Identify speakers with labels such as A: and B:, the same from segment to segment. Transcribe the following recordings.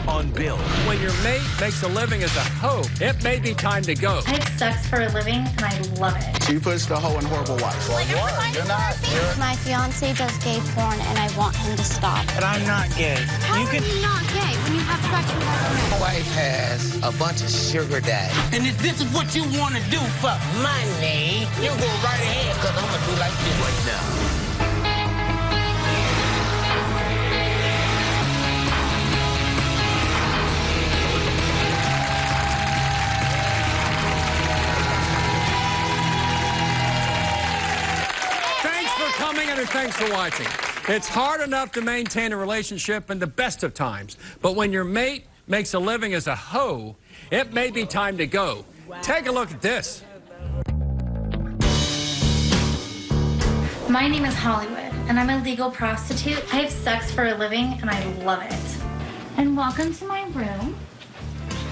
A: on Bill.
B: When your mate makes a living as a hoe, it may be time to go.
C: I have sex for a living, and I love it.
D: She puts the hoe in horrible wife.
E: Well, you're not.
F: My fiance does gay porn, and I want him to stop.
E: But I'm not gay.
F: How are you not gay when you have sex with other men?
E: My wife has a bunch of sugar daddies.
G: And if this is what you want to do for money, you go right ahead, because I'm going to do like this.
A: Right now.
B: And thanks for watching. It's hard enough to maintain a relationship in the best of times, but when your mate makes a living as a hoe, it may be time to go. Take a look at this.
C: My name is Hollywood, and I'm a legal prostitute. I have sex for a living, and I love it. And welcome to my room.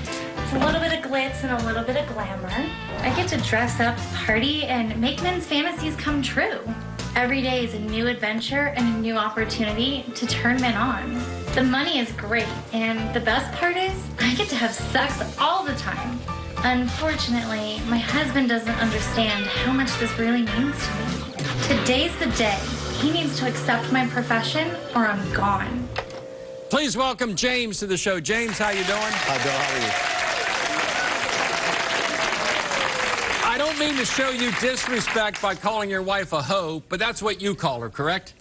C: It's a little bit of glitz and a little bit of glamour. I get to dress up, party, and make men's fantasies come true. Every day is a new adventure and a new opportunity to turn men on. The money is great, and the best part is I get to have sex all the time. Unfortunately, my husband doesn't understand how much this really means to me. Today's the day. He needs to accept my profession or I'm gone.
B: Please welcome James to the show. James, how you doing?
D: Hi, Bill. How are you?
B: I don't mean to show you disrespect by calling your wife a hoe, but that's what you call her, correct?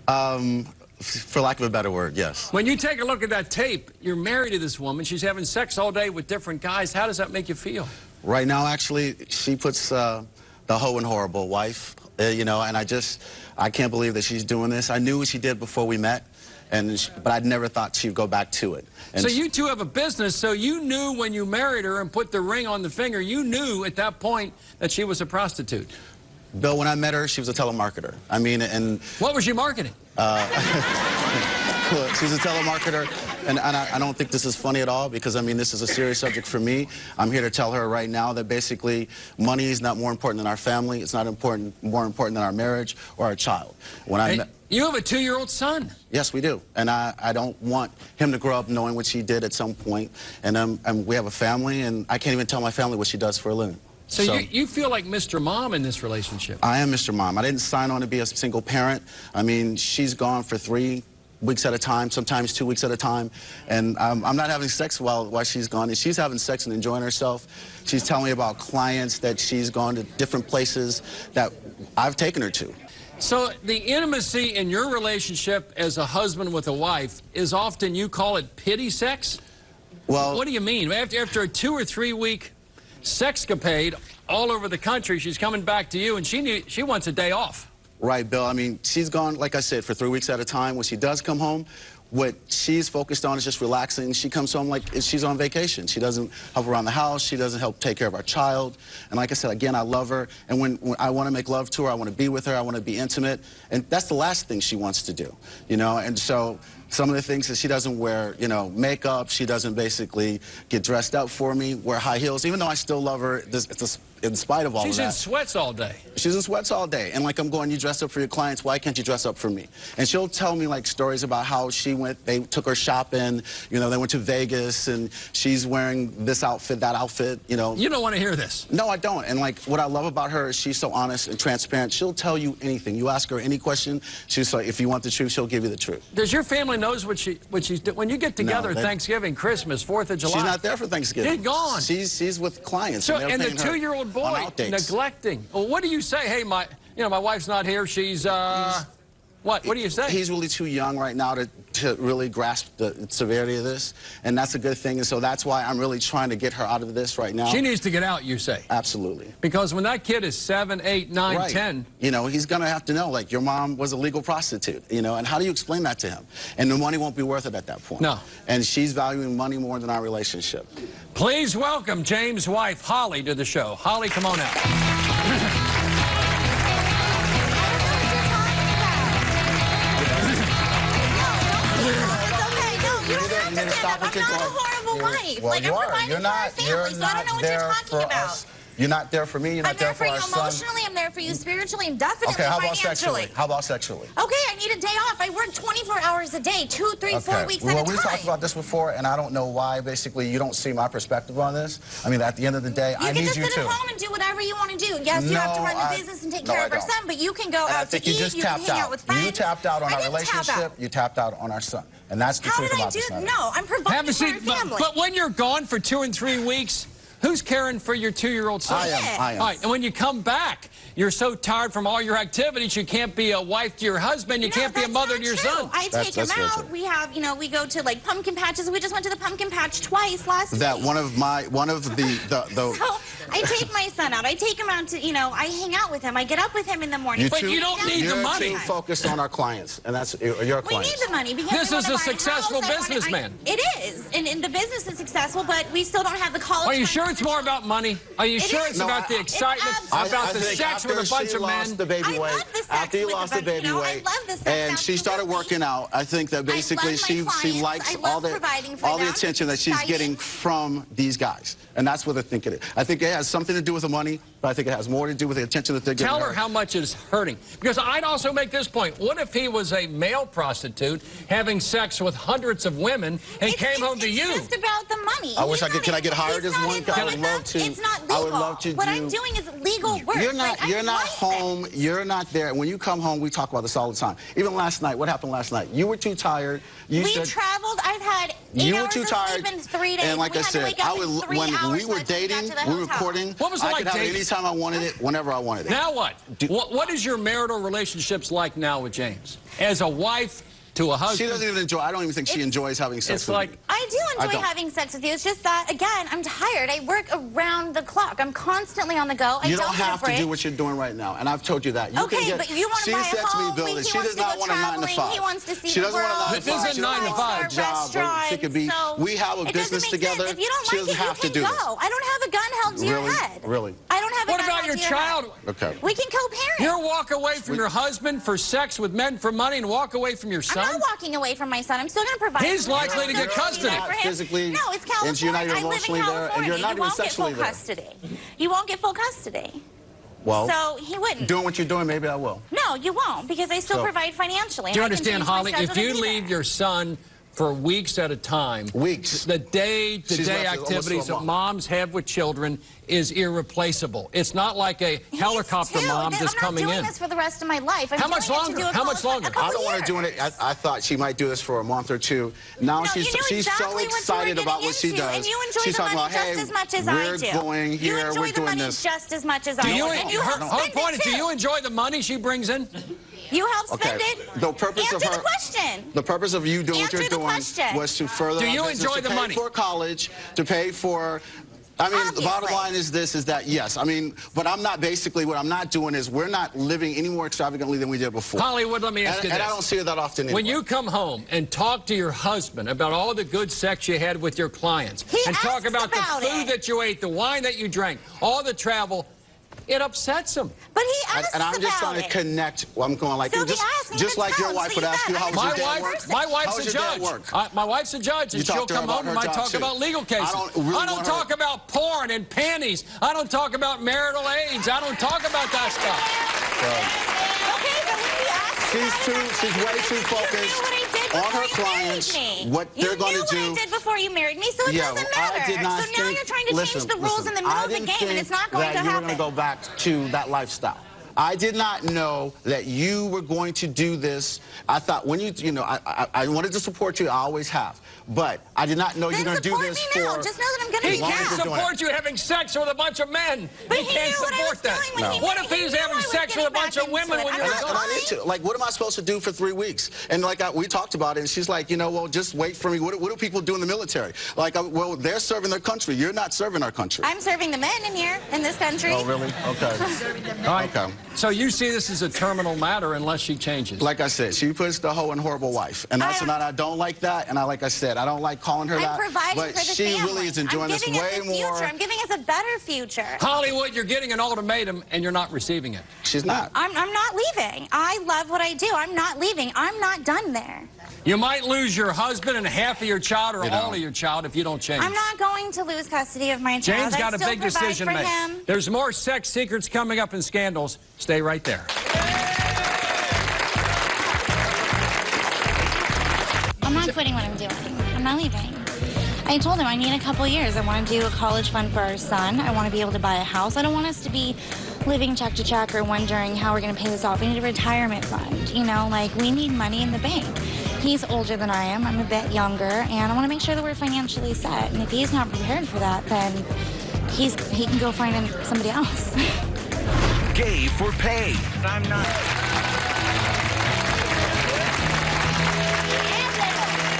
D: For lack of a better word, yes.
B: When you take a look at that tape, you're married to this woman. She's having sex all day with different guys. How does that make you feel?
D: Right now, actually, she puts the hoe in horrible wife, you know, and I can't believe that she's doing this. I knew what she did before we met, but I'd never thought she'd go back to it. And
B: so you two have a business, so you knew when you married her and put the ring on the finger, you knew at that point that she was a prostitute.
D: Bill, when I met her, she was a telemarketer. I mean, and...
B: What was she marketing?
D: She's a telemarketer, and I don't think this is funny at all because, I mean, this is a serious subject for me. I'm here to tell her right now that basically money is not more important than our family. It's not more important than our marriage or our child.
B: You have a 2-year-old son.
D: Yes, we do. And I don't want him to grow up knowing what she did at some point. And we have a family, and I can't even tell my family what she does for a living.
B: So you feel like Mr. Mom in this relationship?
D: I am Mr. Mom. I didn't sign on to be a single parent. I mean, she's gone for 3 weeks at a time, sometimes 2 weeks at a time, and I'm not having sex while she's gone, and she's having sex and enjoying herself. She's telling me about clients that she's gone to different places that I've taken her to.
B: So the intimacy in your relationship as a husband with a wife is often, you call it pity sex?
D: Well,
B: what do you mean? After a 2 or 3 week sexcapade all over the country, she's coming back to you, and she wants a day off.
D: Right, Bill. I mean, she's gone, like I said, for 3 weeks at a time. When she does come home, what she's focused on is just relaxing. She comes home like she's on vacation. She doesn't help around the house. She doesn't help take care of our child. And like I said, again, I love her. And when I want to make love to her, I want to be with her, I want to be intimate. And that's the last thing she wants to do, you know? And so some of the things that she doesn't wear, you know, makeup. She doesn't basically get dressed up for me, wear high heels, even though I still love her in spite of all of that.
B: She's in sweats all day.
D: She's in sweats all day. And like, I'm going, you dress up for your clients, why can't you dress up for me? And she'll tell me like stories about how they took her shopping, you know, they went to Vegas and she's wearing this outfit, that outfit, you know.
B: You don't want to hear this.
D: No, I don't. And like, what I love about her is she's so honest and transparent. She'll tell you anything. You ask her any question, she's like, if you want the truth, she'll give you the truth.
B: Does your family knows what she's doing? When you get together, no, Thanksgiving, Christmas, 4th of July.
D: She's not there for Thanksgiving.
B: She's gone.
D: She's with clients.
B: So, and the 2-year-old boy neglecting. Well, what do you say? Hey, my wife's not here. She's what? What do you say?
D: He's really too young right now to really grasp the severity of this, and that's a good thing. And so that's why I'm really trying to get her out of this right now.
B: She needs to get out, you say?
D: Absolutely.
B: Because when that kid is 7, 8, 9,
D: right.
B: 10,
D: you know, he's gonna have to know, like, your mom was a legal prostitute, you know, and how do you explain that to him? And the money won't be worth it at that point.
B: No.
D: And she's valuing money more than our relationship.
B: Please welcome James' wife, Holly, to the show. Holly, come on out.
F: I'm not a horrible wife.
E: Well,
F: like, I'm providing for our family, so I don't know what you're talking about.
D: You're not there for me. You're not
A: I'm there for you
D: our son.
A: emotionally. I'm there for you spiritually and definitely
D: Okay, how about
A: financially.
D: sexually? How about sexually?
A: Okay, I need a day off. I work 24 hours a day, 2, 3, 4 weeks at a time.
D: We talked about this before, and I don't know why. Basically, you don't see my perspective on this. I mean, at the end of the day, I need you to.
A: You can just sit at home and do whatever you want to do. Yes, you have to run the business and take care of our son, but you can go out to eat. You can hang out with friends.
D: You tapped out on our relationship. You tapped out on our son, and that's the truth about this matter.
A: No, I'm providing for our family.
B: But when you're gone for 2 and 3 weeks, who's caring for your 2-year-old son?
D: I am.
B: All right, and when you come back, you're so tired from all your activities, you can't be a wife to your husband, you can't be a mother to your son.
A: I take him out. We have, we go to like pumpkin patches. We just went to the pumpkin patch twice last week.
D: One of the
A: So I take my son out. I take him out to, I hang out with him. I get up with him in the morning.
B: But you don't need the money.
D: You're too focused on our clients, and that's your clients.
A: We need the money because
B: this is a successful businessman.
A: It is, and the business is successful, but we still don't have the college.
B: Are you sure it's more about money? Are you sure it's about the excitement, about the sex with a bunch of men?
D: After you lost the baby weight, and she started working out, I think that basically she likes all the attention that she's getting from these guys, and that's what I think it is. I think it has something to do with the money, but I think it has more to do with the attention that they're getting.
B: Tell her how much it's hurting, because I'd also make this point. What if he was a male prostitute having sex with hundreds of women and came home to you?
A: It's just about the money.
D: I wish I could. Can I get hired as one? I would love to.
A: It's not legal.
D: I would love to.
A: What I'm doing is legal work.
D: You're not home. You're not there. When you come home, we talk about this all the time. Even last night, what happened last night? You were too tired.
A: We traveled. I've had 8 hours of sleep in 3 days.
D: And like I said, when we were dating, we were courting.
B: What was it like
D: I could have it anytime I wanted it, whenever I wanted it.
B: Now what? What is your marital relationships like now with James? As a wife to a husband?
D: She doesn't even enjoy. I don't even think she enjoys having sex with me.
A: I do enjoy having sex with you. It's just that, again, I'm tired. I work around the clock. I'm constantly on the go.
D: You don't have to do what you're doing right now, and I've told you that.
A: Okay, but you want to buy a home.
D: She does not want a 9 to 5.
A: He wants to see
D: she
A: the
D: doesn't
A: world.
D: want a 9 to 5.
B: This isn't 9 to 5
D: job where she could be. We have a business together.
A: If you don't
D: she
A: like
D: doesn't
A: it,
D: have
A: you
D: to do
A: can
D: this.
A: go. I don't have a gun held to your head.
D: Really?
A: I don't have a gun held to your head.
B: What about your child?
D: Okay.
A: We can co-parent.
B: You'll walk away from your husband for sex with men for money and walk away from your son?
A: I'm not walking away from my son. I'm still going to provide.
B: He's likely to get custody.
D: Physically,
A: no, it's California.
D: and you're not even emotionally there, and you're not even sexually there.
A: You won't get full custody.
D: Well,
A: so he wouldn't.
D: Doing what you're doing, maybe I will.
A: No, you won't, because I still provide financially.
B: Do you understand, Holly? If you leave your son for weeks at a time, the day-to-day activities that moms have with children is irreplaceable. It's not like a helicopter mom just coming in.
A: I'm not doing this for the rest of my life.
B: How much longer? How much longer?
D: I don't want to do it. I thought she might do this for a month or two. Now she's so excited about what she does.
A: And you enjoy
D: she's
A: the
D: talking
A: money
D: about,
A: just as much as I do.
D: We're going here. We're doing this.
A: Just as much as I do.
B: Her point is, do you enjoy the money she brings in?
A: You help spend it.
D: The purpose
A: Answer the question.
D: The purpose of you doing what you're doing was to further.
B: Do you enjoy the money?
D: To pay for college, to pay for. I mean, the bottom line is this: is that yes. I mean, but I'm not basically what I'm not doing is we're not living any more extravagantly than we did before.
B: Hollywood, let me ask you this.
D: And I don't see it that often anymore.
B: When you come home and talk to your husband about all the good sex you had with your clients, and talk about the food that you ate, the wine that you drank, all the travel, it upsets him.
A: But he asks
D: and I'm just trying to connect. Well, I'm going like just like your wife would ask you how was your day at work.
B: My wife's a judge. My wife's a judge, and she'll come home and I talk about legal cases. I don't talk about porn and panties. I don't talk about marital aids. I don't talk about that stuff.
A: Okay, but when we ask
D: she's way too focused on her clients, what they're going to do.
A: You knew what I did before you married me, so it doesn't matter.
D: I did not
A: so now you're trying to change the rules in the middle of the game, and it's not going to happen.
D: You were going to go back to that lifestyle. I did not know that you were going to do this. I thought when I wanted to support you. I always have. But I did not know you were going to do this for...
A: Just know that I'm going to
B: He can't support you having sex with a bunch of men.
A: But
B: he can't support that. What if he's having sex with a bunch of women when you're gone?
D: I need to. Like, what am I supposed to do for 3 weeks? And like we talked about it, and she's like, well, just wait for me. What do people do in the military? Like, well, they're serving their country. You're not serving our country.
A: I'm serving the men in here, in this country.
D: Oh, really? Okay.
B: All right. Okay. So you see this as a terminal matter unless she changes.
D: Like I said, she puts the hoe in horrible wife. And I don't like that. And like I said, I don't like calling her that.
A: But
D: she really is enjoying this way more.
A: I'm giving us a better future.
B: Hollywood, you're getting an ultimatum and you're not receiving it.
D: She's not.
A: I'm not leaving. I love what I do. I'm not leaving. I'm not done there.
B: You might lose your husband and half of your child or all of your child if you don't change.
A: I'm not going to lose custody of my child.
B: Jane's got a big decision to make.
A: Him.
B: There's more sex secrets coming up in Scandals. Stay right there.
C: I'm not quitting what I'm doing. I'm not leaving. I told him I need a couple years. I want to do a college fund for our son. I want to be able to buy a house. I don't want us to be living check to check or wondering how we're going to pay this off. We need a retirement fund. You know, like, we need money in the bank. He's older than I am. I'm a bit younger, and I want to make sure that we're financially set. And if he's not prepared for that, then he can go find somebody else.
H: Gay for pay.
G: I'm not.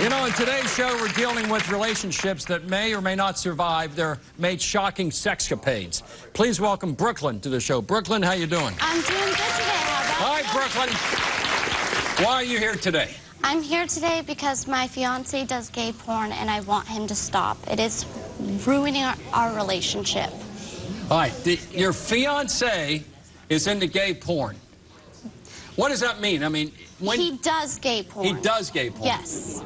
B: You know, in today's show, we're dealing with relationships that may or may not survive their mate's shocking sexcapades. Please welcome Brooklyn to the show. Brooklyn, how you doing?
F: I'm doing good today. How about
B: Hi, Brooklyn. Why are you here today?
F: I'm here today because my fiance does gay porn and I want him to stop. It is ruining our relationship.
B: All right, your fiance is into gay porn. What does that mean? I mean,
F: He does gay porn.
B: He does gay porn?
F: Yes.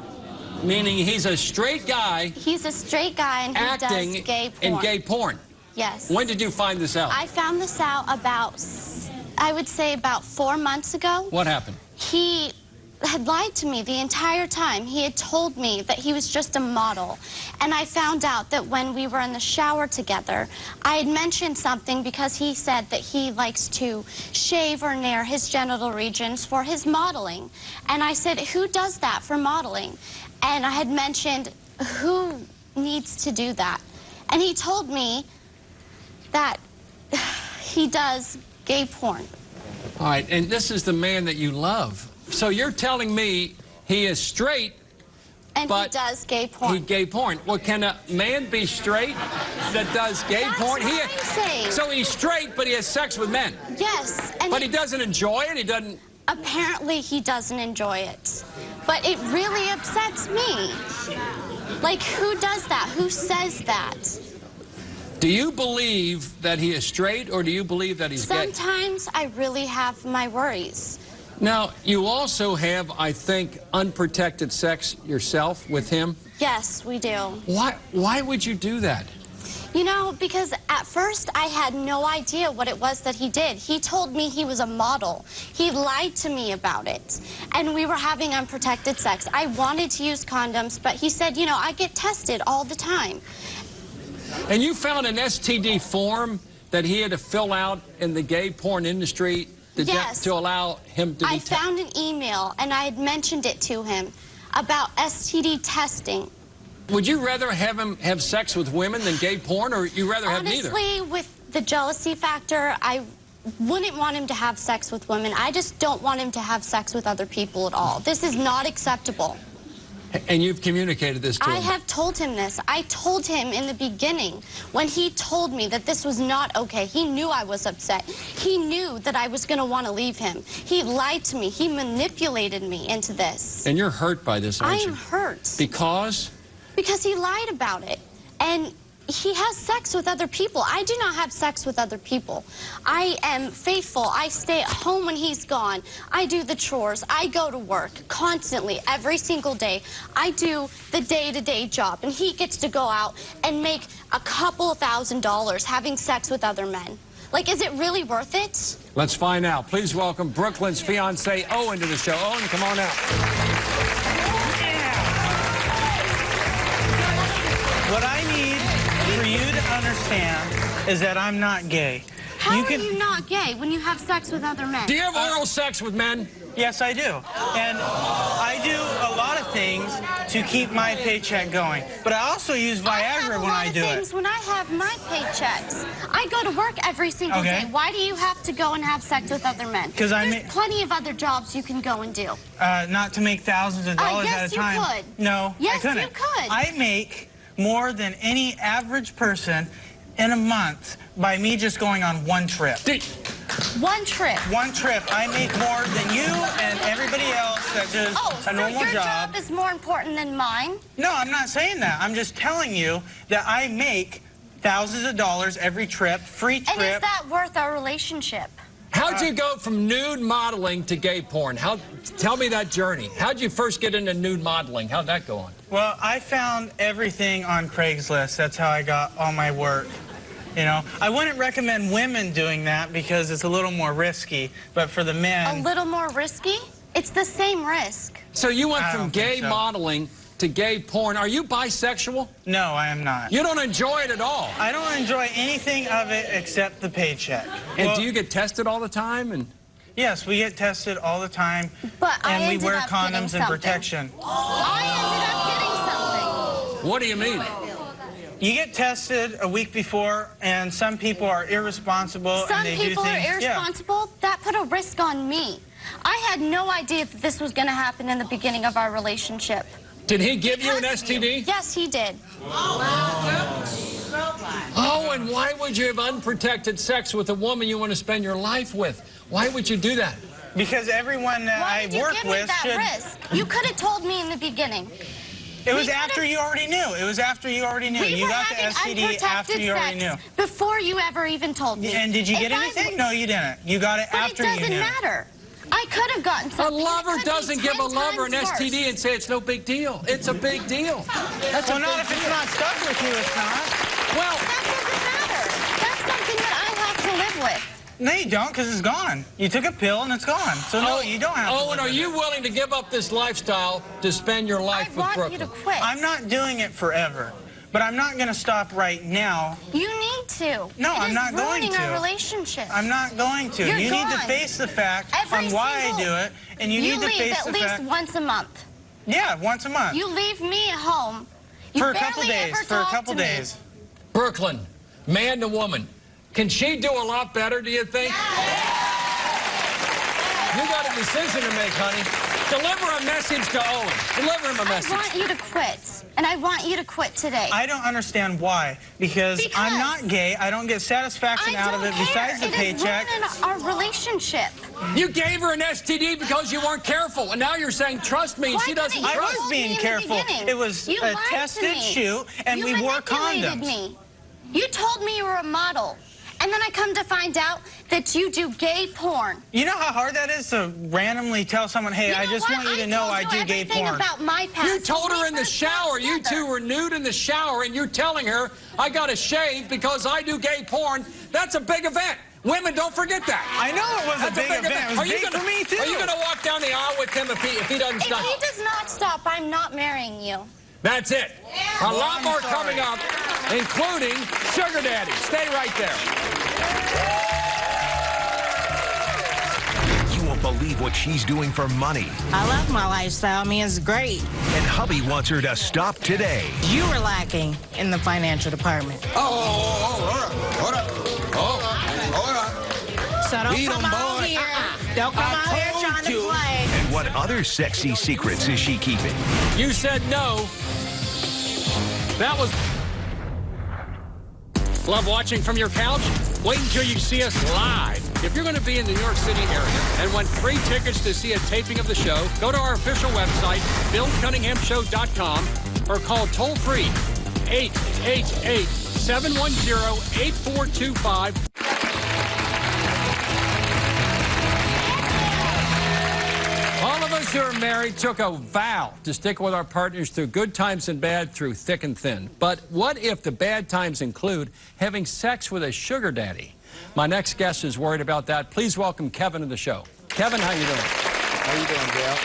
B: Meaning he's a straight guy.
F: He's a straight guy and he
B: acting
F: does gay porn.
B: in gay porn.
F: Yes.
B: When did you find this out?
F: I found this out about, I would say about 4 months ago.
B: What happened?
F: He had lied to me the entire time. He had told me that he was just a model. And I found out that when we were in the shower together, I had mentioned something because he said that he likes to shave or nair his genital regions for his modeling. And I said, who does that for modeling? And I had mentioned, who needs to do that? And he told me that he does gay porn.
B: All right, and this is the man that you love. So you're telling me he is straight,
F: and
B: but
F: he does gay porn.
B: He gay porn. Well, can a man be straight that does gay porn?
F: That's what I'm saying.
B: So he's straight, but he has sex with men.
F: Yes. And
B: But he doesn't enjoy it? He doesn't...
F: Apparently he doesn't enjoy it. But it really upsets me. Like, who does that? Who says that?
B: Do you believe that he is straight, or do you believe that he's gay?
F: Sometimes I really have my worries.
B: Now, you also have, I think, unprotected sex yourself with him.
F: Yes, we do.
B: Why would you do that?
F: You know, because at first I had no idea what it was that he did. He told me he was a model. He lied to me about it. And we were having unprotected sex. I wanted to use condoms, but he said, you know, I get tested all the time.
B: And you found an STD form that he had to fill out in the gay porn industry to allow him to be
F: I found an email, and I had mentioned it to him about STD testing.
B: Would you rather have him have sex with women than gay porn, or you rather have neither?
F: Honestly, with the jealousy factor, I wouldn't want him to have sex with women. I just don't want him to have sex with other people at all. This is not acceptable.
B: And you've communicated this to him?
F: I have told him this. I told him in the beginning when he told me that this was not okay. He knew I was upset. He knew that I was going to want to leave him. He lied to me. He manipulated me into this.
B: And you're hurt by this, aren't you?
F: I am hurt.
B: Because?
F: Because he lied about it. And he has sex with other people. I do not have sex with other people. I am faithful. I stay at home when he's gone. I do the chores. I go to work constantly, every single day. I do the day-to-day job, and he gets to go out and make a couple $1,000 having sex with other men. Like, is it really worth it?
B: Let's find out. Please welcome Brooklyn's fiancé, Owen, to the show. Owen, come on out.
I: What I need for you to understand is that I'm not gay.
F: How are you not gay when you have sex with other men?
B: Do you have oral sex with men?
I: Yes, I do. And I do a lot of things to keep my paycheck going. But I also use Viagra when I do it.
F: When I have my paychecks, I go to work every single day. Why do you have to go and have sex with other men?
I: Because
F: there's plenty of other jobs you can go and do.
I: Not to make thousands of dollars at a time.
F: Yes, you could.
I: No,
F: yes,
I: I couldn't.
F: You could.
I: I make more than any average person in a month by me just going on one trip.
F: One trip?
I: One trip. I make more than you and everybody else that does a normal
F: job.
I: So your job
F: is more important than mine?
I: No, I'm not saying that. I'm just telling you that I make thousands of dollars every trip, free trip.
F: And is that worth our relationship?
B: How How'd you go from nude modeling to gay porn? Tell me that journey. How'd you first get into nude modeling? How'd that go on?
I: Well, I found everything on Craigslist. That's how I got all my work. You know, I wouldn't recommend women doing that because it's a little more risky, but for the men...
F: A little more risky? It's the same risk.
B: So you went from gay modeling to gay porn. Are you bisexual?
I: No, I am not.
B: You don't enjoy it at all?
I: I don't enjoy anything of it except the paycheck.
B: And do you get tested all the time?
I: Yes, we get tested all the time, and we wear condoms and protection.
F: I ended up getting something.
B: What do you mean?
I: You get tested a week before, and some people are irresponsible and they do things.
F: Some people are irresponsible. Yeah. That put a risk on me. I had no idea that this was going to happen in the beginning of our relationship.
B: Did he give you an STD?
F: Yes, he did.
B: Oh, and why would you have unprotected sex with a woman you want to spend your life with? Why would you do that?
I: Because everyone that I work with should...
F: risk? You could have told me in the beginning.
I: It was after you already knew. It was after you already knew. You got the STD after you already knew.
F: Before you ever even told me.
I: And did you get anything? No, you didn't. You got it after you knew.
F: But it doesn't matter. I could have gotten something.
B: A lover doesn't give a lover an STD and say it's no big deal. It's a big deal.
I: Well, not if it's not stuck with you, it's not.
B: Well,
F: that doesn't matter. That's something that I have to live with.
I: No, you don't, because it's gone. You took a pill and it's gone. So no, you don't have to.
B: Oh, and are you willing to give up this lifestyle to spend your life with Brooklyn?
F: I want you to quit.
I: I'm not doing it forever, but I'm not going to stop right now.
F: You need to.
I: No, I'm not going to.
F: It's ruining our relationship.
I: I'm not going to. You need to face the fact on why I do it, and you need to face the fact.
F: You leave at least once a month.
I: Yeah, once a month.
F: You leave me at home.
I: For a couple days. For a couple days.
B: Brooklyn, man to woman. Can she do a lot better, do you think? You got a decision to make, honey. Deliver a message to Owen. Deliver him a message.
F: I want you to quit, and I want you to quit today.
I: I don't understand why. Because I'm not gay. I don't get satisfaction out of it besides the paycheck.
F: It is ruining our relationship.
B: You gave her an STD because you weren't careful, and now you're saying, trust me, and she doesn't trust.
I: I was being careful. It was a tested shoot, and we wore condoms.
F: Me. You told me you were a model. And then I come to find out that you do gay porn.
I: You know how hard that is to randomly tell someone, hey, I just want you to know I do gay porn.
F: About my past.
B: You told her in the shower. You two were nude in the shower, and you're telling her, I got to shave because I do gay porn. That's a big event. Women, don't forget that.
I: I know it was a big event. It was big for me, too.
B: Are you going to walk down the aisle with him if he doesn't stop?
F: If he does not stop, I'm not marrying you.
B: That's it. A lot more coming up, including Sugar Daddy. Stay right there.
H: You won't believe what she's doing for money.
J: I love my lifestyle. I mean, it's great.
H: And hubby wants her to stop today.
J: You were lacking in the financial department.
E: Hold up.
J: So don't come out here. Don't come out here trying to play.
H: And what other sexy secrets is she keeping?
B: You said no. That was... Love watching from your couch? Wait until you see us live. If you're going to be in the New York City area and want free tickets to see a taping of the show, go to our official website, BillCunninghamShow.com, or call toll-free 888-710-8425. All of us who are married took a vow to stick with our partners through good times and bad, through thick and thin. But what if the bad times include having sex with a sugar daddy? My next guest is worried about that. Please welcome Kevin to the show. Kevin, how you doing?
E: How you doing, Bill?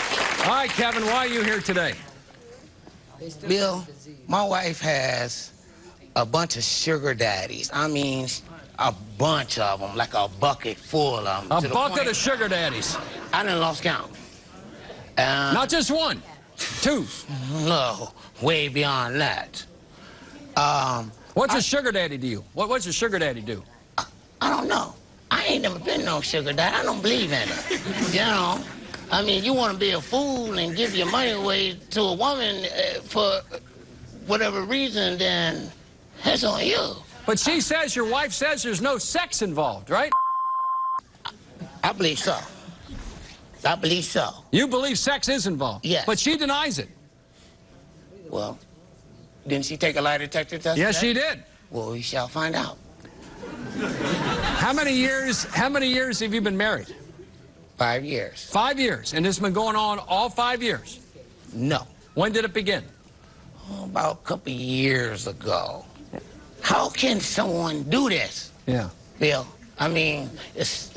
B: Hi, Kevin. Why are you here today?
E: Bill, my wife has a bunch of sugar daddies. I mean, a bunch of them, like a bucket full of them.
B: A bucket of sugar daddies.
E: I done lost count.
B: Not just one, two.
E: No, way beyond that.
B: What's a sugar daddy to you? What's a sugar daddy do?
E: I don't know. I ain't never been no sugar daddy. I don't believe in it. You know? I mean, you want to be a fool and give your money away to a woman for whatever reason, then that's on you.
B: But she says, your wife says there's no sex involved, right?
E: I believe so. I believe so.
B: You believe sex is involved?
E: Yes.
B: But she denies it.
E: Well, didn't she take a lie detector test?
B: Yes, she did.
E: Well, we shall find out.
B: How many years have you been married?
E: 5 years.
B: 5 years. And this has been going on all 5 years?
E: No.
B: When did it begin?
E: About a couple years ago. How can someone do this?
B: Yeah.
E: Bill, I mean, it's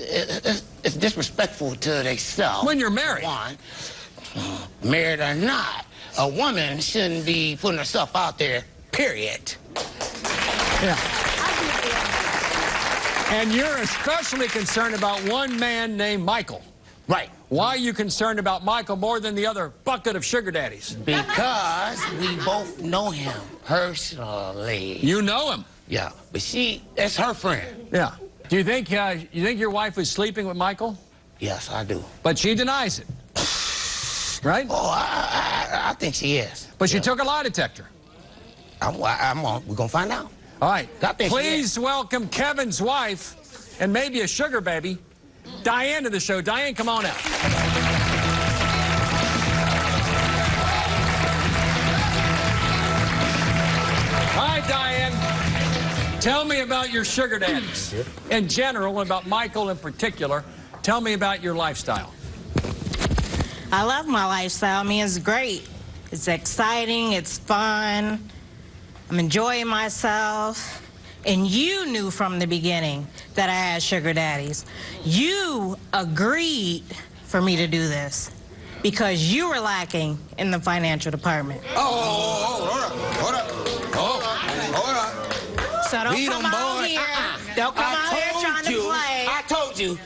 E: disrespectful to themselves.
B: When you're married.
E: One, married or not, a woman shouldn't be putting herself out there, period.
B: Yeah. And you're especially concerned about one man named Michael.
E: Right.
B: Why are you concerned about Michael more than the other bucket of sugar daddies?
E: Because we both know him personally.
B: You know him?
E: Yeah, but that's her friend.
B: Yeah. Do you think your wife was sleeping with Michael?
E: Yes, I do.
B: But she denies it. Right?
E: Oh, I think she is.
B: But she took a lie detector.
E: We're gonna find out.
B: All right. Please welcome Kevin's wife and maybe a sugar baby, Diane, to the show. Diane, come on out. Hi, Diane. Tell me about your sugar daddies in general, and about Michael in particular. Tell me about your lifestyle.
J: I love my lifestyle. I mean, it's great. It's exciting. It's fun. I'm enjoying myself. And you knew from the beginning that I had sugar daddies. You agreed for me to do this because you were lacking in the financial department.
G: Hold up.
J: So don't come out here. Don't come out here trying to play.
E: I told you.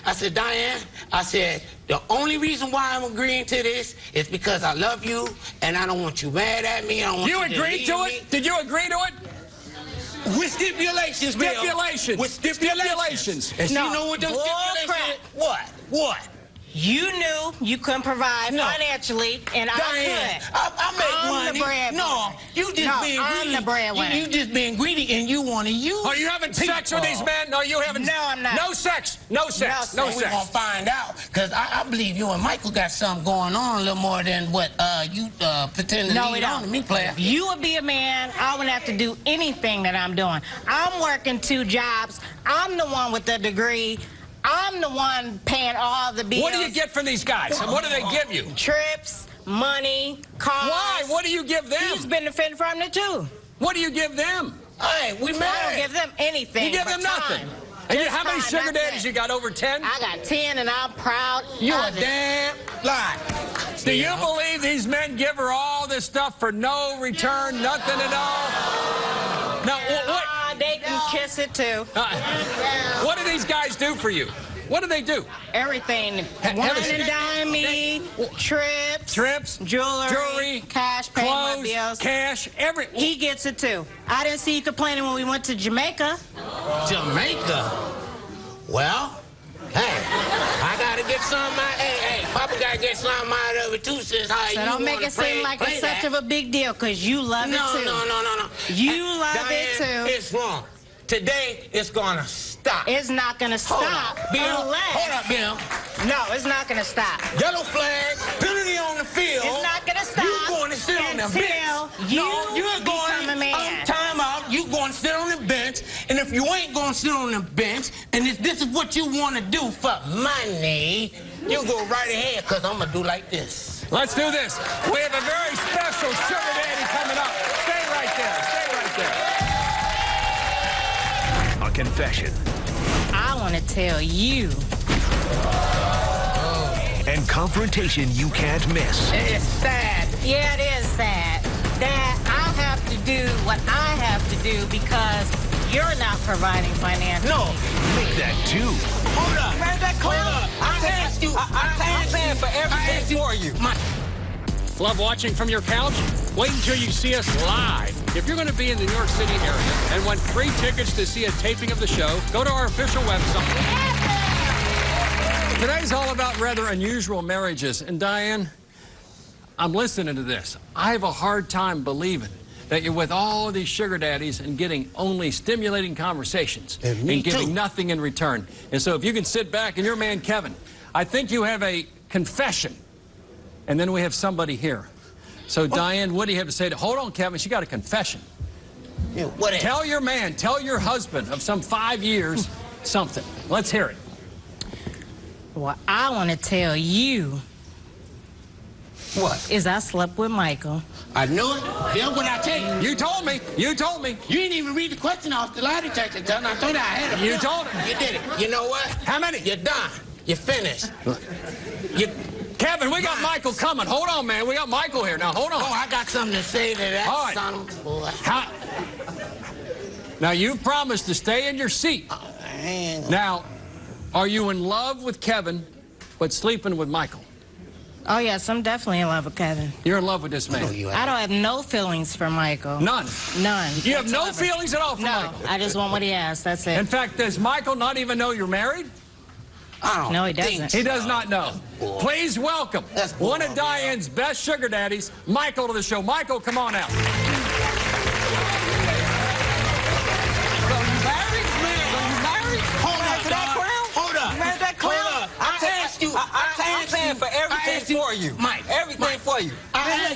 E: I said, Diane, I said, the only reason why I'm agreeing to this is because I love you and I don't want you mad at me. I don't want you to
B: agreed to it? Did you agree to it?
E: With stipulations, Bill.
B: Stipulations.
E: With stipulations. And
J: No.
E: you know what those stipulations? What?
J: You knew you couldn't provide financially, and
E: Diane,
J: I could.
E: I make money.
J: The breadwinner.
E: No, you just being greedy.
J: I'm the breadwinner.
E: You just being greedy, and you want to use.
B: Are you having sex with these men? No, you haven't.
J: No, I'm not.
B: No sex. No sex. No
E: We're gonna
B: sex.
E: find out, because I believe you and Michael got something going on a little more than what you pretend to
J: No,
E: lead
J: we
E: on
J: don't.
E: to me, player.
J: If you would be a man, I wouldn't have to do anything that I'm doing. I'm working 2 jobs. I'm the one with the degree. I'm the one paying all the bills.
B: What do you get from these guys? And what do they give you?
J: Trips, money, cars.
B: Why? What do you give them?
J: He's benefiting from it too.
B: What do you give them?
E: Hey, we married.
J: I don't give them anything.
B: You give
J: but
B: them nothing.
J: time.
B: And
J: Just
B: how many
J: time,
B: sugar
J: that's
B: daddies
J: it.
B: you got? Over 10?
J: I got 10, and I'm proud.
E: You
J: of
E: a
J: it.
E: damn lie.
B: Do you believe these men give her all this stuff for no return, nothing at all? Now, what?
J: They can kiss it too.
B: What do these guys do for you? What do they do?
J: Everything. Wine and dine me, trips, jewelry, cash, pay my
B: clothes,
J: bills.
B: cash, everything.
J: He gets it too. I didn't see you complaining when we went to Jamaica.
E: Jamaica? Well, hey, I gotta get something out. Hey, Papa gotta get something out of it too, since how
J: So
E: you
J: don't make it seem like it's such of a big deal, because you love it too.
E: No.
J: You love
E: Diane,
J: it too.
E: It's wrong. Today, it's gonna stop.
J: It's not going to stop
E: Bill.
J: unless...
E: Hold up, Bill.
J: No, it's not going to stop.
E: Yellow flag, penalty on the field.
J: It's not going to stop.
E: You're going to sit on the bench.
J: You're
E: going
J: a man.
E: Time out. You're going to sit on the bench. And if you ain't going to sit on the bench, and if this is what you want to do for money, you go right ahead, because I'm going to do like this.
B: Let's do this. We have a very special sugar daddy coming up. Stay right there. Stay right there.
H: A confession.
J: I want to tell you.
H: And confrontation you can't miss.
E: It's sad.
J: Yeah, it is sad that I have to do what I have to do because you're not providing financially.
E: No.
H: Make that 2.
E: Hold up. Hold up.
G: I'm paying for everything for you.
B: Love watching from your couch? Wait until you see us live. If you're going to be in the New York City area and want free tickets to see a taping of the show, go to our official website. Today's all about rather unusual marriages. And Diane, I'm listening to this. I have a hard time believing that you're with all these sugar daddies and getting only stimulating conversations and giving nothing in return. And so if you can sit back, and your man Kevin, I think you have a confession. And then we have somebody here. So, Diane, what do you have to say? Hold on, Kevin. She got a confession.
E: Yeah, what else?
B: Tell your man, tell your husband of some 5 years something. Let's hear it.
J: Well, I want to tell you
E: What?
J: is I slept with Michael.
E: I knew it. Bill, what I tell you?
B: You told me. You told me.
E: You didn't even read the question off the lie detector, John. I thought I had it.
B: You told him.
E: You did it. You know what?
B: How many?
E: You're done. You're finished. You...
B: Kevin, we got Michael coming. Hold on, man. We got Michael here. Now, hold on.
E: Oh, I got something to say to that
B: All right.
E: son of a boy.
B: Now, you've promised to stay in your seat. Now, are you in love with Kevin, but sleeping with Michael?
J: Oh, yes, I'm definitely in love with Kevin.
B: You're in love with this man?
J: I don't have no feelings for Michael.
B: None?
J: None.
B: You have no feelings at all for Michael?
J: No, I just want what he has. That's it.
B: In fact, does Michael not even know you're married?
J: No, he doesn't.
B: He does not know. Please welcome one of Diane's best sugar daddies, Michael, to the show. Michael, come on out.
G: I'm paying for everything for you.
E: Mike.
G: Everything for you.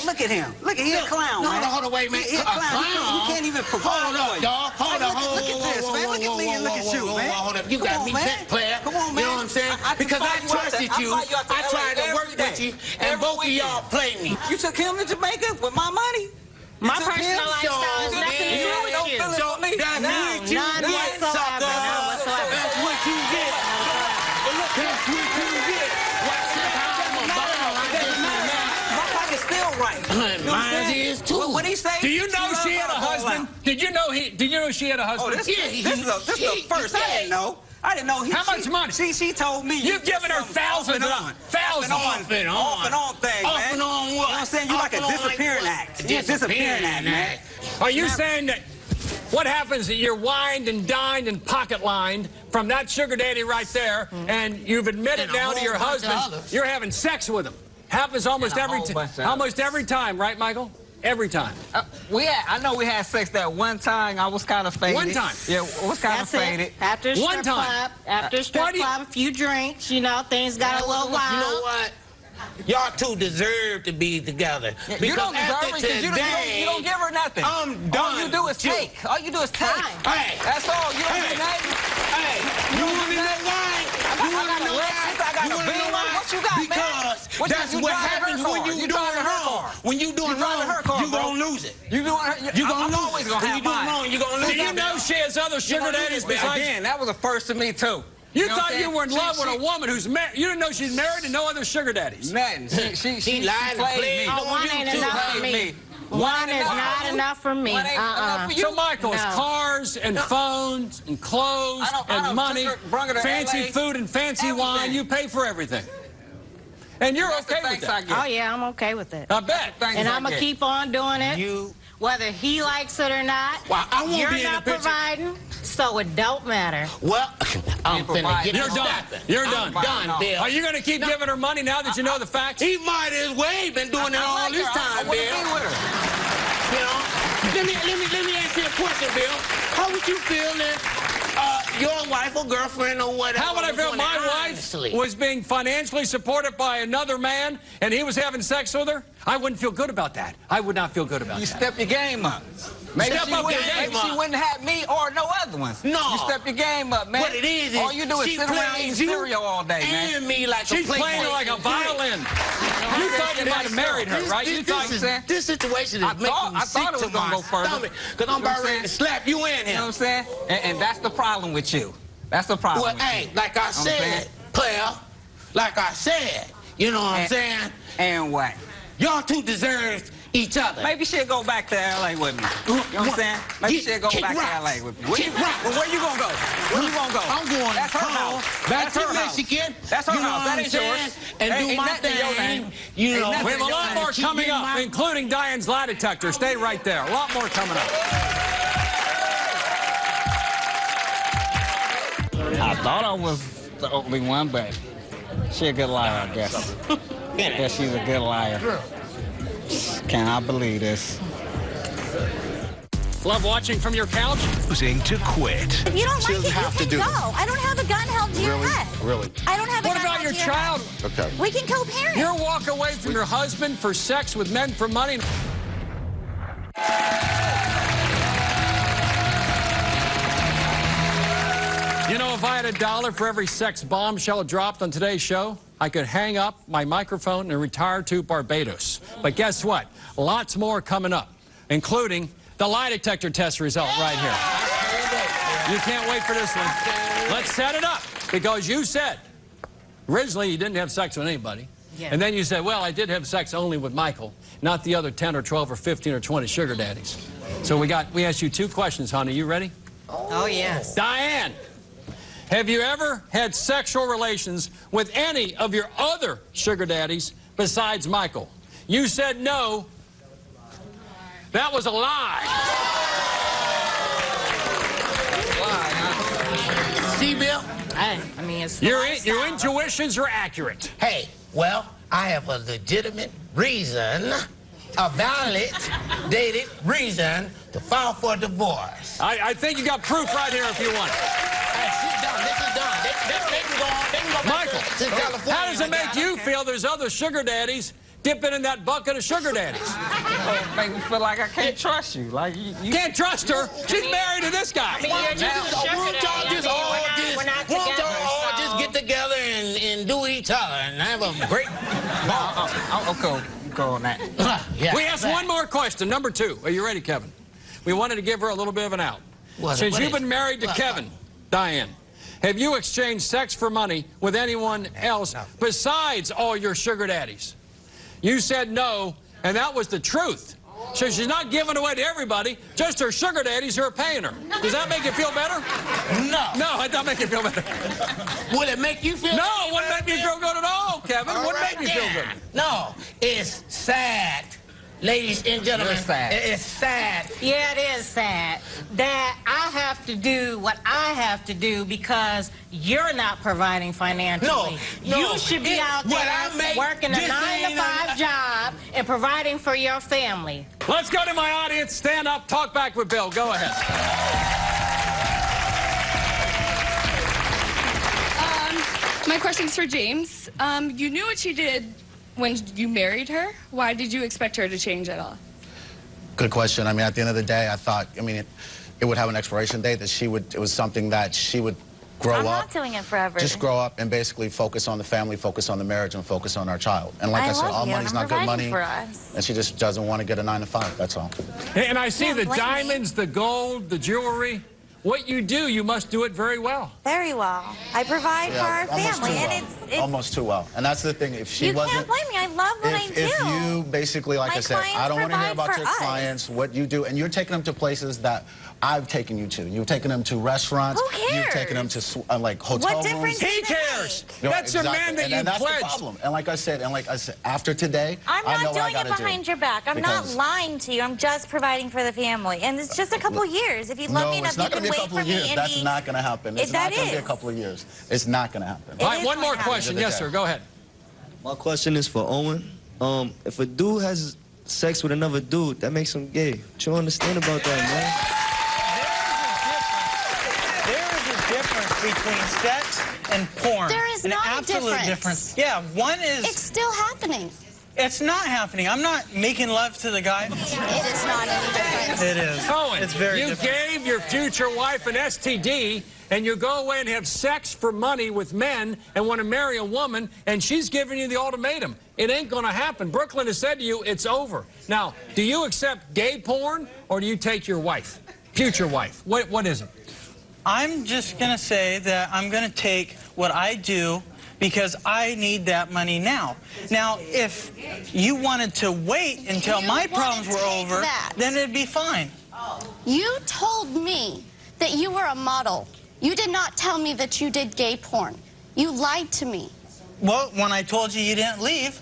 K: Look at him. Look at him. He's a clown, man.
E: Hold on, wait, man.
K: He's a clown. You can't even provide for you.
E: Dog. Hold on.
K: Look at this, man. Look at me and look at you, man.
E: Hold up. You got me bent, player.
K: Come on, man.
E: You know what I'm saying? Because I trusted you. I tried to work with you, and both of y'all played me.
K: You took him to Jamaica with my money?
J: My personal lifestyle has nothing to do with you.
E: That's what you
J: None
E: did,
J: whatsoever.
E: sucker.
J: None whatsoever.
E: That's what you did. That's what you did.
K: My pocket's still right.
E: Mine is too.
K: What he say?
B: Do you know she had a husband? Did you know she had a husband?
K: Oh, this is the first. I didn't know. I didn't know.
B: How much money?
K: She told me.
B: You've given her thousands on. Thousands
E: Off and on.
K: Off and on thing, man.
E: Off and on what?
K: You know what I'm saying? You like a disappearing act. You're a disappearing act, man.
B: Are you saying that what happens is you're wined and dined and pocket lined from that sugar daddy right there, and you've admitted
E: And a
B: now to
E: whole
B: your
E: bunch of
B: husband
E: others.
B: you're having sex with him? Happens almost every time, right, Michael? Every time.
G: I know we had sex that one time. I was kind of faded.
B: One time.
G: Yeah, it was kind of faded.
J: After a
B: One
J: strip
B: time.
J: club, after a strip club, a few drinks, you know, things got a little wild.
E: You know what? Y'all two deserve to be together.
G: You don't deserve it because you don't give her nothing.
E: I'm done.
G: All you do is take. All you do is take.
E: Hey.
G: That's all. You don't do nothing.
E: Hey, you want to know why? You want to know why?
G: I got a Beamer. What you got, man?
E: Because that's
G: you
E: what
G: driving
E: happens
G: her
E: when
G: car.
E: you
G: You
E: doing
G: driving her
E: wrong.
G: car.
E: When you doing
G: You driving
E: wrong,
G: her car,
E: you
G: bro.
E: gonna lose it.
G: You gonna
E: I'm
G: lose
E: always
G: it.
E: gonna have
G: You doing
E: mine.
G: wrong,
E: You gonna lose
B: Do you
E: it.
B: know she has other sugar daddies besides?
G: Again, that was a first to me too.
B: You
G: know
B: thought
G: what
B: you
G: I'm
B: were in
G: saying?
B: love with a woman who's married. You didn't know she's married and no other sugar daddies.
G: Nothing. She
E: lied and
G: played
E: played.
G: me.
J: Oh, one ain't
E: You
J: enough for
G: played
J: me. One is not enough for me.
G: One ain't enough for you.
B: So, Michael, it's
J: No.
B: cars and phones and clothes
G: I
B: and
G: don't
B: money,
G: bring her to
B: fancy
G: LA.
B: food and fancy wine.
G: Everything.
B: You pay for everything. And you're
G: That's the
B: okay with
G: thanks
B: that.
G: I get.
J: Oh, yeah, I'm okay with it.
B: I bet.
G: Thanks
J: And
G: I
J: I'm going to
G: get.
J: keep on doing it.
E: You.
J: Whether he likes it or not,
E: Well, I won't
J: you're
E: be in the
J: not
E: picture.
J: providing, so it don't matter.
E: Well, I'm finna get
B: You're
E: this
B: done.
E: stopping.
B: You're
E: I'm
B: done.
E: done, Bill.
B: Are you going to keep giving her money now that you know the facts?
E: He might as well been doing it all this time, Bill. You know, let me ask you a question, Bill. How would you feel if your wife or girlfriend or whatever?
B: How would I
E: was
B: feel
E: doing
B: my
E: it
B: wife
E: honestly?
B: was being financially supported by another man and he was having sex with her? I wouldn't feel good about that. I would not feel good about
G: You
B: that.
G: step your game up. Maybe
B: Step
G: she
B: up
G: wouldn't,
B: your game
G: maybe she
E: up.
G: wouldn't have me or no other ones.
E: No.
G: You step your game up, man.
E: What it is
G: all you do is
E: she
G: sit around
E: plays
G: eating
E: you
G: cereal all day, man.
E: and me like
B: She's
E: a
B: playing like a violin. You thought you might have married her, right? You thought
E: This situation is
G: I
E: making
G: thought-
E: me
G: I
E: sick
G: thought it
E: to
G: was gonna
E: my
G: go further.
E: stomach because I'm
G: You know
E: about
G: what I'm
E: ready to slap you in
G: You know what
E: here.
G: I'm saying? And that's the problem with you. That's the problem
E: Well,
G: with
E: hey,
G: you.
E: like I
G: You know what I'm
E: said, player, like I said, you know what I'm saying?
G: And what?
E: Y'all two deserve each other.
G: Maybe she'll go back to L.A. with me. You know what I'm saying? Maybe she'll go
E: Kick
G: back
E: rocks.
G: to L.A. with me. Where you,
E: Kick rocks.
G: well, where you gonna go? Where you gonna go?
E: I'm going
G: That's her
E: home,
G: house.
E: back
G: That's
E: to
G: her house.
E: Michigan.
G: That's her
E: you know
G: house.
E: what
G: That
E: I'm
G: ain't
E: saying?
G: yours.
E: And
G: Ain't
E: do my
G: nothing in your
E: thing.
G: name.
E: You
G: Ain't
E: know,
G: nothing
B: We have a lot more
E: keep
B: coming
E: getting
B: up,
E: my-
B: including Diane's lie detector. Stay right there. A lot more coming up.
G: I thought I was the only one, but she a good liar, I guess. Guess she's a good liar. Can I believe this?
B: Love watching from your couch?
H: Choosing to quit.
A: If you don't
D: She
A: like it,
D: doesn't have
A: you
D: to
A: can
D: do
A: go.
D: that.
A: I don't have a gun held to your head.
D: Really?
A: I don't have a
B: What
A: gun
B: about
A: held
B: your
A: to your
B: child?
A: head.
D: Okay.
A: We can co-parent.
B: You'll walk away from your husband for sex with men for money? $1 for every sex bombshell dropped on today's show, I could hang up my microphone and retire to Barbados. But guess what? Lots more coming up, including the lie detector test result right here. You can't wait for this one. Let's set it up, because you said originally you didn't have sex with anybody. Yeah. And then you said, well, I did have sex only with Michael, not the other 10 or 12 or 15 or 20 sugar daddies. So we asked you 2 questions, honey. You ready?
J: Oh, yes.
B: Diane, have you ever had sexual relations with any of your other sugar daddies besides Michael? You said no. That was a lie.
E: See, Bill?
J: I mean, it's
B: Your intuitions are accurate.
E: Hey, well, I have a legitimate reason, a validated reason to file for divorce.
B: I think you got proof right here if you want it.
E: Hey, she's done. This is done. They can go on. They can go back to California.
B: How does it make you feel there's other sugar daddies dipping in that bucket of sugar daddies?
G: Oh, make me feel like I can't trust you. Like you
B: can't trust her. She's married to this guy.
E: Won't y'all just get together and do each other and have a great...
G: Okay, go on that.
E: Yeah,
B: we asked one more question, number 2. Are you ready, Kevin? We wanted to give her a little bit of an out. Since you've been married to Kevin, Diane, have you exchanged sex for money with anyone else besides all your sugar daddies? You said no, and that was the truth. So she's not giving away to everybody, just her sugar daddies who are paying her. Does that make you feel better?
E: No.
B: No, it doesn't make you feel better.
E: Will it make you feel
B: No,
E: better?
B: it wouldn't make me feel good at all, Kevin. It wouldn't make me feel good.
E: No, it's sad. Ladies and gentlemen, it's sad.
J: Yeah, it is sad that I have to do what I have to do because you're not providing financially.
E: No,
J: you should be out there working a 9-to-5 job and providing for your family.
B: Let's go to my audience. Stand up, talk back with Bill. Go ahead.
L: My question's for James. You knew what she did when you married her. Why did you expect her to change at all?
D: Good question. I mean, at the end of the day, I thought, I mean, it would have an expiration date, that it was something that she would grow up.
A: I'm not doing it forever.
D: Just grow up and basically focus on the family, focus on the marriage, and focus on our child. And like I said, all money's not good money. And she just doesn't want to get a 9-to-5, that's all.
B: And I see the diamonds, the gold, the jewelry. What you do, you must do it very well.
A: Very well. I provide for our family, and it's
D: almost too well. And that's the thing. If she wasn't,
A: you can't blame me. I love what I do.
D: If you basically, like I said, I don't want to hear about your clients, what you do, and you're taking them to places that I've taken you to. You've taken them to restaurants.
A: Who cares?
D: You've taken them to like hotel
A: what difference
D: rooms.
B: He cares. That's a man that you
D: that's
B: pledged.
D: the problem. And like I said, after today,
A: I'm
D: I know
A: not doing
D: what I
A: it behind your back. I'm not lying to you. I'm just providing for the family, and it's just a couple years. If you love me enough, you can wait for me.
D: That's not going to happen. It's not going to be a couple of years. It's not going to happen.
B: All right, one more question. Yes, sir. Go ahead.
M: My question is for Owen. If a dude has sex with another dude, that makes him gay. What you understand about that, man?
I: Between sex and porn.
F: There is not a difference.
I: Yeah, one is...
F: It's still happening.
I: It's not happening. I'm not making love to the guy.
F: It is not any different.
I: It is.
B: Owen,
I: it's very
B: different. You gave your future wife an STD, and you go away and have sex for money with men and want to marry a woman, and she's giving you the ultimatum. It ain't going to happen. Brooklyn has said to you, it's over. Now, do you accept gay porn, or do you take your wife, future wife? What is it?
I: I'm just going to say that I'm going to take what I do because I need that money now. Now, if you wanted to wait until my problems were over, then it'd be fine.
F: You told me that you were a model. You did not tell me that you did gay porn. You lied to me.
I: Well, when I told you you didn't leave.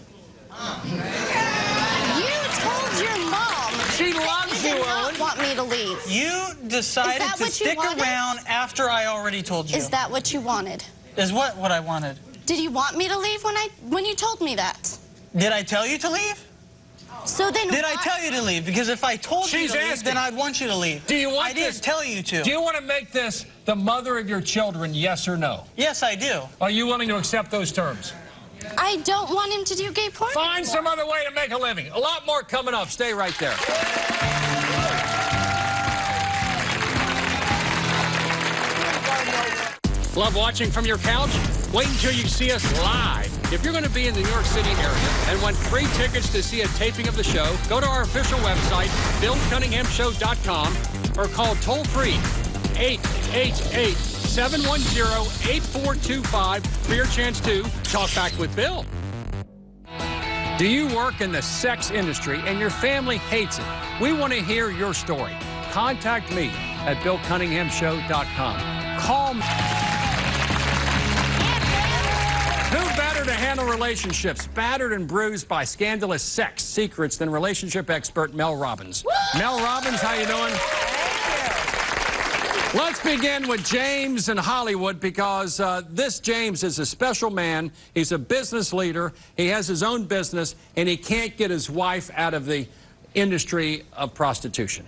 F: You told your mom
B: she loves you, Owen.
F: Want me to leave.
I: You decided to stick around after I already told you.
F: Is that what you wanted?
I: Is what I wanted?
F: Did you want me to leave when you told me that?
I: Did I tell you to leave?
F: So then
I: Did I tell you to leave? Because if I told you to leave, then I'd want you to leave.
B: Do you want
I: I didn't tell you to.
B: Do you want to make this the mother of your children, yes or no?
I: Yes, I do.
B: Are you willing to accept those terms?
F: I don't want him to do gay porn
B: Find
F: anymore.
B: some other way to make a living. A lot more coming up. Stay right there. Love watching from your couch? Wait until you see us live. If you're going to be in the New York City area and want free tickets to see a taping of the show, go to our official website, BillCunninghamShow.com, or call toll-free 888-710-8425 for your chance to talk back with Bill. Do you work in the sex industry and your family hates it? We want to hear your story. Contact me at BillCunninghamShow.com. Call me. Who better to handle relationships battered and bruised by scandalous sex secrets than relationship expert Mel Robbins? Mel Robbins, how you doing? Thank you. Let's begin with James in Hollywood because this James is a special man. He's a business leader. He has his own business, and he can't get his wife out of the industry of prostitution.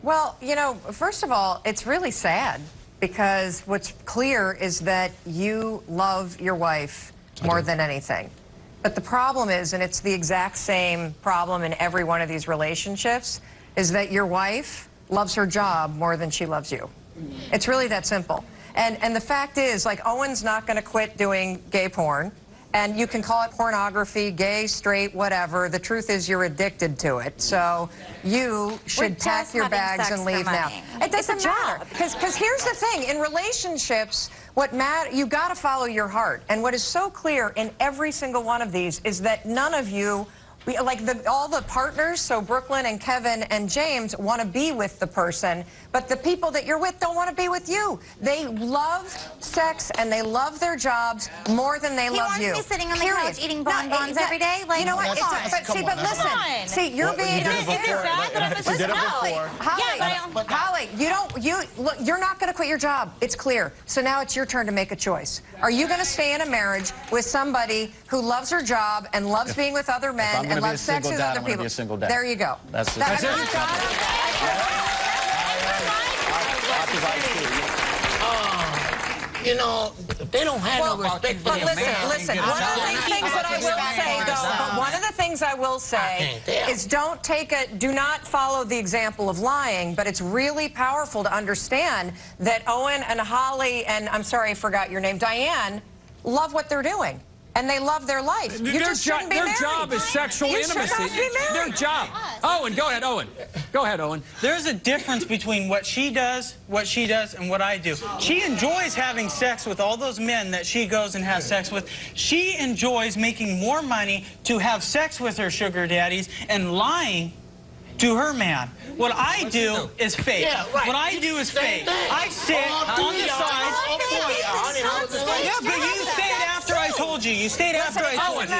N: Well, you know, first of all, it's really sad because what's clear is that you love your wife more than anything. But the problem is, and it's the exact same problem in every one of these relationships, is that your wife loves her job more than she loves you. It's really that simple. And the fact is, like, Owen's not going to quit doing gay porn. And you can call it pornography, gay, straight, whatever. The truth is you're addicted to it. So you should pack your bags and leave now. It doesn't matter. Because here's the thing. In relationships, you got to follow your heart. And what is so clear in every single one of these is that none of you, all the partners, so Brooklyn and Kevin and James, want to be with the person, but the people that you're with don't want to be with you. They love sex and they love their jobs more than they love you.
A: He wants me sitting on the couch eating bonbons every day. Like,
N: you know what? But listen. See, you're being. Holly, you're not going to quit your job. It's clear. So now it's your turn to make a choice. Are you going to stay in a marriage with somebody who loves her job and loves being with other men and loves sex with other people? There you go.
O: That's it.
E: You know, they don't have no respect for their man.
N: Listen, one of the things that I will say, though, but one of the things I will say is do not follow the example of lying, but it's really powerful to understand that Owen and Holly and, I'm sorry, I forgot your name, Diane, love what they're doing. And they love their life. You just shouldn't be married.
B: Their job is sexual intimacy. Their job. Owen, go ahead, Owen. Go ahead, Owen.
I: There's a difference between what she does, and what I do. She enjoys having sex with all those men that she goes and has sex with. She enjoys making more money to have sex with her sugar daddies and lying to her man. What I do is fake.
E: Yeah, right.
I: What I do is fake. I sit on the side. Yeah, but you stayed after I told you. You stayed after I told you.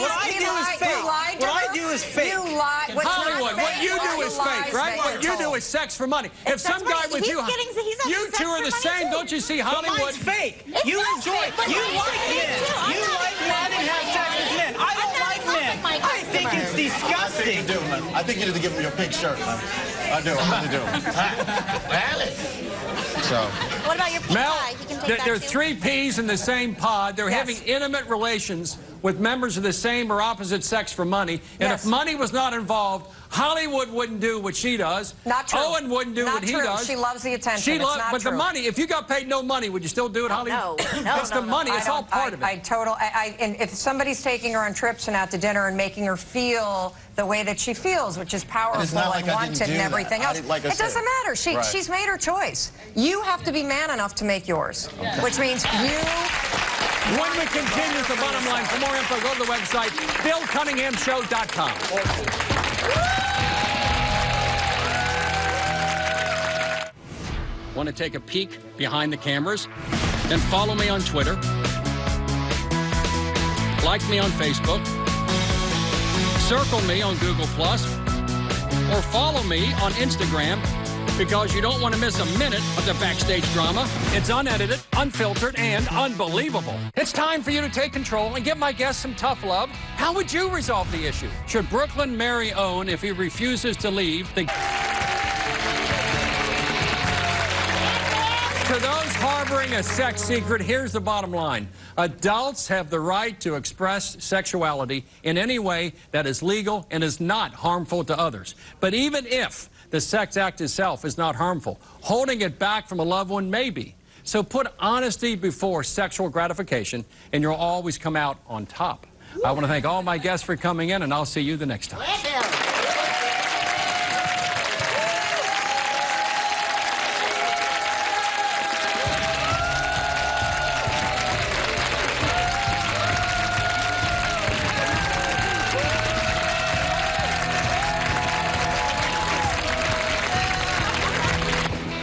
I: What I do is fake. What I do is fake.
B: Hollywood, what you do is fake, right? What you do is sex for money. If some guy with you two are the same, don't you see Hollywood?
I: Mine's fake. You enjoy. You like men. You like men and have sex with men. I don't like men. I think it's disgusting.
O: I think you need to give him your pink shirt, man. I do. I really do. So.
A: What about your pink tie? He can take that
B: They're
A: too.
B: three peas in the same pod. They're having intimate relations with members of the same or opposite sex for money. And if money was not involved, Hollywood wouldn't do what she does.
N: Not true.
B: Owen wouldn't do what he does.
N: She loves the attention.
B: But the money, if you got paid no money, would you still do it, Hollywood?
N: No.
B: It's the money. It's all part of it.
N: And if somebody's taking her on trips and out to dinner and making her feel the way that she feels, which is powerful and wanted and everything else, it doesn't matter. She's made her choice. You have to be man enough to make yours, which means you...
B: When we continue with the bottom line, for more info, go to the website, BillCunninghamShow.com. Want to take a peek behind the cameras? Then follow me on Twitter. Like me on Facebook. Circle me on Google+. Or follow me on Instagram, because you don't want to miss a minute of the backstage drama. It's unedited, unfiltered, and unbelievable. It's time for you to take control and give my guests some tough love. How would you resolve the issue? Should Brooklyn marry Owen if he refuses to leave? To those harboring a sex secret, here's the bottom line. Adults have the right to express sexuality in any way that is legal and is not harmful to others. But even if the sex act itself is not harmful, holding it back from a loved one may be. So put honesty before sexual gratification, and you'll always come out on top. I want to thank all my guests for coming in, and I'll see you the next time.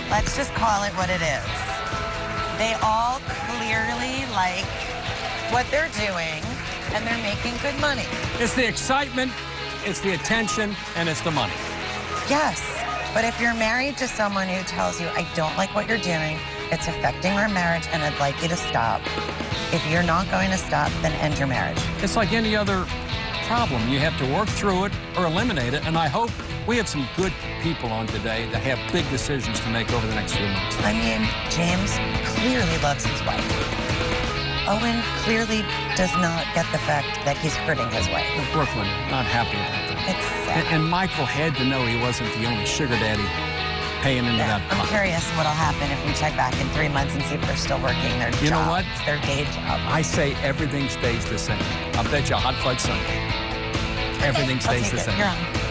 P: Let's just call it what it is. They all clearly like what they're doing, and they're making good money.
B: It's the excitement, it's the attention, and it's the money.
P: Yes, but if you're married to someone who tells you, I don't like what you're doing, it's affecting our marriage, and I'd like you to stop. If you're not going to stop, then end your marriage.
B: It's like any other problem. You have to work through it or eliminate it, and I hope we have some good people on today that have big decisions to make over the next few months.
P: I mean, James clearly loves his wife. Owen clearly does not get the fact that he's hurting his wife.
B: Brooklyn, not happy about that.
P: It's sad.
B: And Michael had to know he wasn't the only sugar daddy paying into that pot.
P: I'm curious what'll happen if we check back in 3 months and see if they're still working their jobs.
B: You know what?
P: Their day job.
B: I say everything stays the same. I'll bet you a hot fudge sundae. Everything stays the same.
P: You're on.